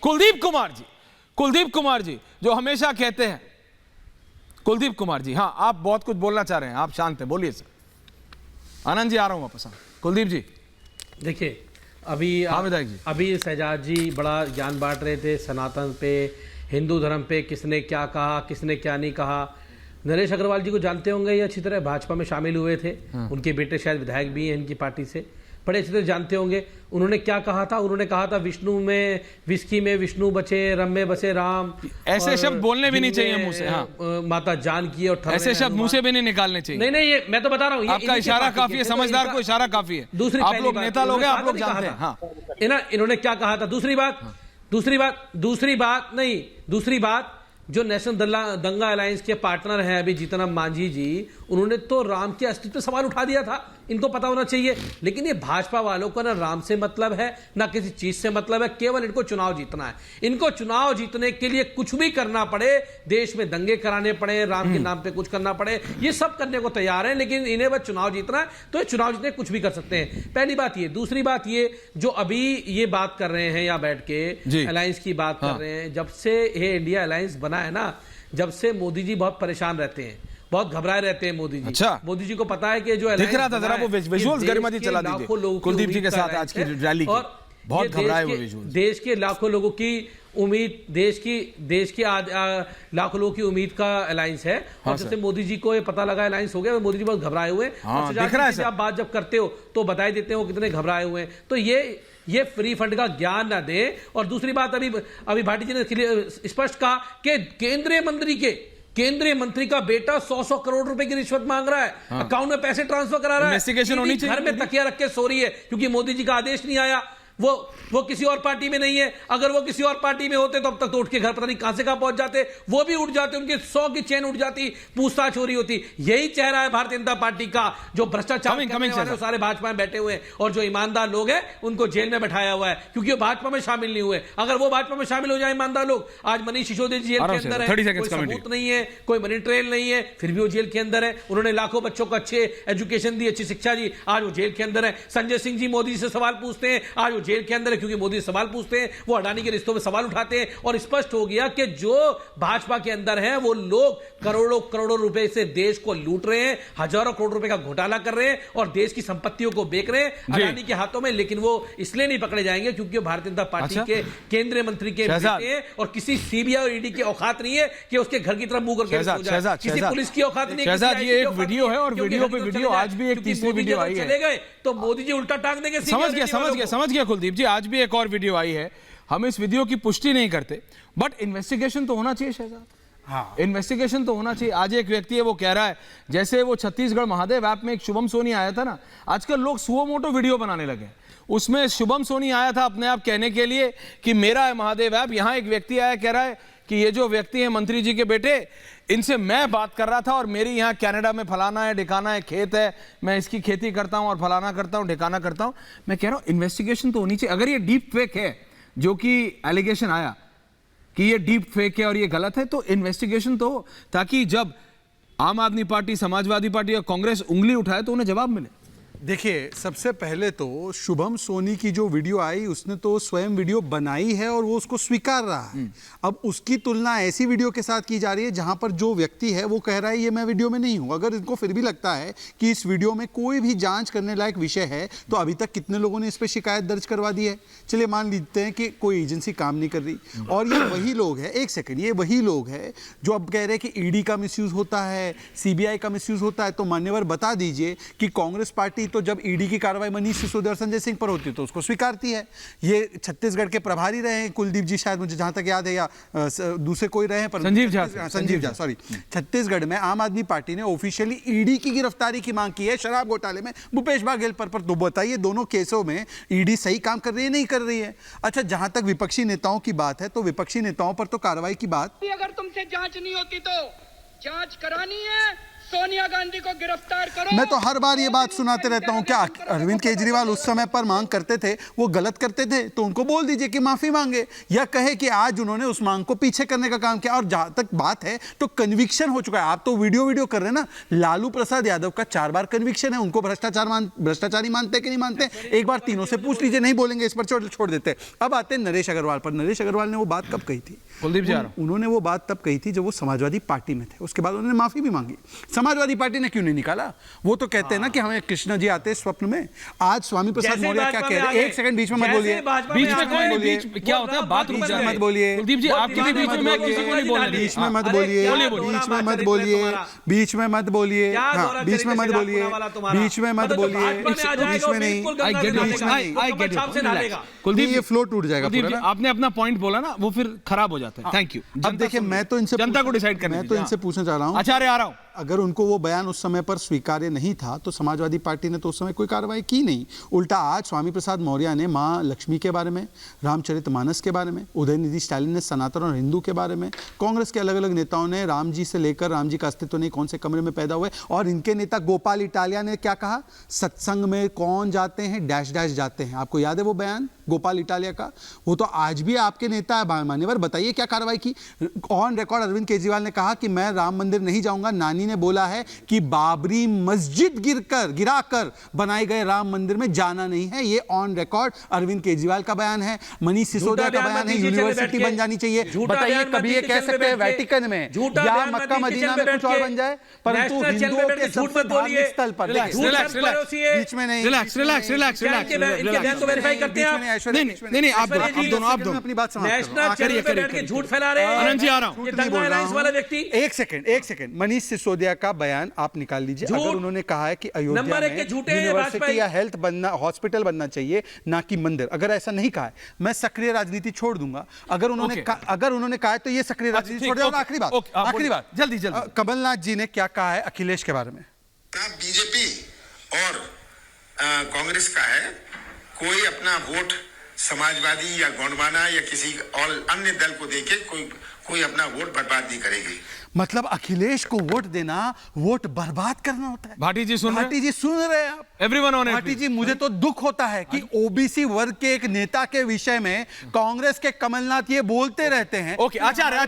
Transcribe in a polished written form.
कुलदीप कुमार जी जो हमेशा कहते हैं, कुलदीप कुमार जी, हाँ आप बहुत कुछ बोलना चाह रहे हैं, आप शांत हैं, बोलिए सर। आनंद जी आ रहा हूं वापस। कुलदीप जी देखिए, अभी शहजाद जी बड़ा ज्ञान बांट रहे थे सनातन पे, हिंदू धर्म पे, किसने क्या कहा, किसने क्या नहीं कहा। नरेश अग्रवाल जी को जानते होंगे, ये अच्छी तरह भाजपा में शामिल हुए थे। उनके बेटे शायद विधायक भी हैं इनकी पार्टी से, बड़े अच्छी तरह जानते होंगे। उन्होंने क्या कहा था? उन्होंने कहा था विस्की में विष्णु बचे, रम में बसे राम। ऐसे शब्द बोलने भी नहीं चाहिए मुंह से। हाँ। माता जानकी और ऐसे शब्द मुंह से भी नहीं निकालने चाहिए। नहीं, ये मैं तो बता रहा हूँ, आपका इशारा काफी है, समझदार को इशारा काफी है। दूसरी, आप लोग नेता लोग हैं, आप लोग जानते हैं। हाँ, इन्होंने क्या कहा था? दूसरी बात जो नेशनल दंगा अलायंस के पार्टनर हैं अभी जीतन मांझी जी, उन्होंने तो राम के अस्तित्व पे सवाल उठा दिया था। इनको पता होना चाहिए। लेकिन ये भाजपा वालों को ना राम से मतलब है, ना किसी चीज से मतलब है, केवल इनको चुनाव जीतना है। इनको चुनाव जीतने के लिए कुछ भी करना पड़े, देश में दंगे कराने पड़े, राम के नाम पे कुछ करना पड़े, ये सब करने को तैयार है। लेकिन इन्हें बस चुनाव जीतना है, तो ये चुनाव जीतने कुछ भी कर सकते हैं। पहली बात ये। दूसरी बात ये, जो अभी ये बात कर रहे हैं यहाँ बैठ के, अलायंस की बात कर रहे हैं, जब से ये इंडिया अलायंस बना है ना, जब से मोदी जी बहुत परेशान रहते हैं, बहुत घबराए रहते हैं मोदी जी। अच्छा। मोदी जी को पता है कि जो दिख रहा था, जरा वो विजुअल्स गरिमा जी चला दीजिए कुलदीप जी के साथ आज की रैली की। बहुत घबराए हुए विजुअल्स। देश के लाखों लोगों की उम्मीद, देश की लाखों लोगों की उम्मीद का अलायंस है। और जैसे मोदी जी को ये पता लगा अलायंस हो गया, मोदी जी बहुत घबराए हुए हैं। दिख रहा है, आप बात जब करते हो तो बताई देते हो कितने घबराए हुए हैं। तो ये फ्री फंड का ज्ञान ना दे। और दूसरी बात, अभी भाटी जी ने स्पष्ट कहा कि केंद्रीय मंत्री का बेटा 100 करोड़ रुपए की रिश्वत मांग रहा है। अकाउंट में पैसे ट्रांसफर करा रहा है। इन्वेस्टिगेशन होनी चाहिए। घर में तकिया रख के सो रही है क्योंकि मोदी जी का आदेश नहीं आया। वो किसी और पार्टी में नहीं है। अगर वो किसी और पार्टी में होते तो अब तक तो उठ के घर पता नहीं कहां से कहां पहुंच जाते। वो भी उठ जाते, उनके 100 की चेन उठ जाती, पूछताछ हो रही होती। यही चेहरा है भारतीय जनता पार्टी का। जो भ्रष्टाचार करने वाले सारे भाजपा में बैठे हुए हैं, और जो ईमानदार लोग हैं उनको जेल में बैठाया हुआ है क्योंकि वो भाजपा में शामिल नहीं हुए। अगर वो भाजपा में शामिल हो जाए ईमानदार लोग, आज मनीष सिसोदिया जेल के अंदर है, कोई सबूत नहीं है, कोई मनी ट्रेल नहीं है, फिर भी वो जेल के अंदर है। उन्होंने लाखों बच्चों को अच्छे एजुकेशन दी, अच्छी शिक्षा दी, आज वो जेल के अंदर है। संजय सिंह जी मोदी से सवाल पूछते हैं, आज वो जेल के अंदर है क्योंकि मोदी सवाल पूछते हैं, वो अडानी के रिश्तों में सवाल उठाते हैं। और स्पष्ट हो गया कि जो भाजपा के अंदर है वो लोग करोड़ों रुपए से देश को लूट रहे हैं, हजारों करोड़ रुपए का घोटाला कर रहे हैं और देश की संपत्तियों को बेच रहे हैं अडानी के हाथों में। लेकिन वो इसलिए नहीं पकड़े जाएंगे क्योंकि वो भारतीय जनता पार्टी के केंद्रीय मंत्री के बेटे हैं और किसी सीबीआई और ईडी की औकात नहीं है कि उसके घर की तरफ मुंह करके किसी पुलिस की औकात नहीं है। ये एक वीडियो है और वीडियो पे वीडियो आज भी एक तीसरी वीडियो आई है। चले गए तो मोदी जी उल्टा टांग देंगे। समझ गया कुलदीप जी, आज भी एक और वीडियो आई है। हम इस वीडियो की पुष्टि नहीं करते, बट इन्वेस्टिगेशन तो होना चाहिए शहजाद। हाँ, इन्वेस्टिगेशन तो होना चाहिए। आज एक व्यक्ति है, वो कह रहा है जैसे वो छत्तीसगढ़ महादेव ऐप में एक शुभम सोनी आया था ना, आजकल लोग सुओ मोटो वीडियो बनाने लगे। उसमें शुभम सोनी आया था अपने आप कहने के लिए कि मेरा है महादेव ऐप। यहाँ एक व्यक्ति आया कह रहा है कि ये जो व्यक्ति है मंत्री जी के बेटे, इनसे मैं बात कर रहा था और मेरी यहाँ कनाडा में फलाना है ढिकाना है, खेत है, मैं इसकी खेती करता हूँ और फलाना करता हूँ ढिकाना करता हूँ। मैं कह रहा हूँ इन्वेस्टिगेशन तो होनी चाहिए। अगर ये डीप फेक है, जो कि एलिगेशन आया कि ये डीप फेक है और ये गलत है, तो इन्वेस्टिगेशन तो हो, ताकि जब आम आदमी पार्टी, समाजवादी पार्टी और कांग्रेस उंगली उठाए तो उन्हें जवाब मिले। देखिए, सबसे पहले तो शुभम सोनी की जो वीडियो आई, उसने तो स्वयं वीडियो बनाई है और वो उसको स्वीकार रहा है। अब उसकी तुलना ऐसी वीडियो के साथ की जा रही है जहां पर जो व्यक्ति है वो कह रहा है ये मैं वीडियो में नहीं हूं। अगर इनको फिर भी लगता है कि इस वीडियो में कोई भी जांच करने लायक विषय है, तो अभी तक कितने लोगों ने इस पर शिकायत दर्ज करवा दी है? चलिए मान लेते हैं कि कोई एजेंसी काम नहीं कर रही, और ये वही लोग है, एक सेकेंड, ये वही लोग है जो अब कह रहे हैं कि ईडी का मिसयूज होता है, सीबीआई का मिसयूज होता है। तो मान्यवर बता दीजिए कि कांग्रेस पार्टी तो जब ईडी की कार्रवाई मनीष सिसोदिया और संजय सिंह पर होती है तो उसको स्वीकारती है। ये छत्तीसगढ़ के प्रभारी रहे हैं कुलदीप जी, शायद मुझे जहां तक याद है, या दूसरे कोई रहे हैं, पर संजीव झा सॉरी। छत्तीसगढ़ में आम आदमी पार्टी ने ऑफिशियली ईडी की गिरफ्तारी की मांग की है शराब घोटाले में भूपेश बघेल पर। तो बताइए दोनों केसों में ईडी सही काम कर रही है, नहीं कर रही है? अच्छा, जहां तक विपक्षी नेताओं की बात है, तो विपक्षी नेताओं पर तो कार्रवाई की बात, अगर तुमसे जांच नहीं होती तो जांच करानी है, सोनिया गांधी को गिरफ्तार करो। मैं तो हर बार ये बात सुनाते रहता हूँ, क्या अरविंद केजरीवाल उस समय पर मांग करते थे, वो गलत करते थे तो उनको बोल दीजिए कि माफी मांगे, या कहे कि आज उन्होंने उस मांग को पीछे करने का काम किया। और जहां तक बात है तो कन्विक्शन हो चुका है। आप तो वीडियो कर रहे हैं ना, लालू प्रसाद यादव का 4 बार कन्विक्शन है, उनको भ्रष्टाचारी मानते कि नहीं मानते? एक बार तीनों से पूछ लीजिए, नहीं बोलेंगे इस पर छोड़ देते। अब आते हैं नरेश अग्रवाल पर। नरेश अग्रवाल ने वो बात कब कही थी? कुलदीप जी आ रहा हूं। उन्होंने वो बात तब कही थी जब वो समाजवादी पार्टी में थे, उसके बाद उन्होंने माफी भी मांगी। समाजवादी पार्टी ने क्यों नहीं निकाला? वो तो कहते हैं ना कि हमें कृष्ण जी आते स्वप्न में। आज स्वामी प्रसाद जैसे मौर्य क्या भाजपा कह में रहे आ हैं? गए, एक सेकंड बीच में मत जैसे बोलिए, भाजपा बीच में में आ कोई गए, नहीं, बीच क्या होता है, बात रुक जाती है। मत बोलिए, कुलदीप जी आपके भी बीच में मैं किसी को नहीं बोलने बीच में दूंगा। मत अरे बोलिए, क्या बीच दोहरा में मत चरित्र बोलिए, तुम्हारा? बीच में मत बोलिए, क्या हाँ, दोहरा बीच में चरित्र मत सिद्धार्थ बोलिए, पूनावाला तुम्हारा? बीच में मत मतलब बोलिए, भाजपा में आ जाएगा, बीच में नहीं। बिल्कुल I गंगा get your डालेगा, point. I Qamar get your छाप से point. डालेगा। Relax. कुलदीप ये फ्लो टूट जाएगा कुलदीप पूरा जी, ना। आपने अपना पॉइंट बोला ना, वो फिर खराब हो जाता है। Thank you. अब देखिए, मैं तो इनसे जनता को डिसाइड करने मैं तो दीजिए, इनसे हाँ। पूछना चाह रहा हूँ, आचार्य आ रहा हूं। अगर उनको वो बयान उस समय पर स्वीकार्य नहीं था तो समाजवादी पार्टी ने तो उस समय कोई कार्रवाई की नहीं। उल्टा आज स्वामी प्रसाद मौर्य ने मां लक्ष्मी के बारे में, रामचरितमानस के बारे में, उदयनिधि स्टालिन ने सनातन और हिंदू के बारे में, कांग्रेस के अलग अलग नेताओं ने राम जी से लेकर राम जी का अस्तित्व नहीं कौन से कमरे में पैदा हुए, और इनके नेता गोपाल इटालिया ने क्या कहा? सत्संग में कौन जाते हैं, डैश डैश जाते हैं। आपको याद है वो बयान गोपाल इटालिया का? वो तो आज भी आपके नेता है मान्यवर। बताइए क्या कार्रवाई की? ऑन रिकॉर्ड अरविंद केजरीवाल ने कहा कि मैं राम मंदिर नहीं जाऊंगा। नानी ने बोला है कि बाबरी मस्जिद गिराकर बनाए गए राम मंदिर में जाना नहीं है। ये ऑन रिकॉर्ड अरविंद केजरीवाल का बयान है। मनीष सिसोदिया का बयान है यूनिवर्सिटी बन जानी चाहिए। बताइए कभी ये कह सकते हैं वेटिकन में या मक्का मदीना में कुछ और बन जाए, परंतु हिंदुओं के सबसे धार्मिक स्थल पर बीच में नहीं। Relax relax relax relax verify करते हैं आप? नहीं, आप दोनों अपनी बात समाप्त नेशनल करो। चैनल पे बैठ के झूठ फैला रहे हैं। आनंद जी आ रहा हूं। ये दंगा अलायंस वाला व्यक्ति। एक सेकंड मनीष सिसोदिया का बयान आप निकाल लीजिए। झूठ। अगर उन्होंने कहा है कि अयोध्या नंबर एक में के झूठे हैं यूनिवर्सिटी वाजपेयी। या हेल्थ बनना, हॉस्पिटल बनना चाहिए ना कि मंदिर, अगर ऐसा नहीं कहा है, मैं सक्रिय राजनीति छोड़ दूंगा। अगर उन्होंने कहा है तो ये सक्रिय राजनीति छोड़ दिया। और आखिरी बात जल्दी कमलनाथ जी ने क्या कहा है अखिलेश के बारे में? बीजेपी और कांग्रेस का है, कोई अपना वोट समाजवादी या गोंडवाना या किसी और अन्य दल को देके कोई अपना वोट बर्बाद नहीं करेगी। मतलब अखिलेश को वोट देना वोट बर्बाद करना होता है। भाटी जी सुन रहे हैं? भाटी जी सुन रहे हैं आप? Everyone on it, Bhati ji, please. मुझे तो दुख होता है कि ओबीसी वर्ग के एक नेता के विषय में कांग्रेस के कमलनाथ ये बोलते रहते हैं। ओके, आचार्य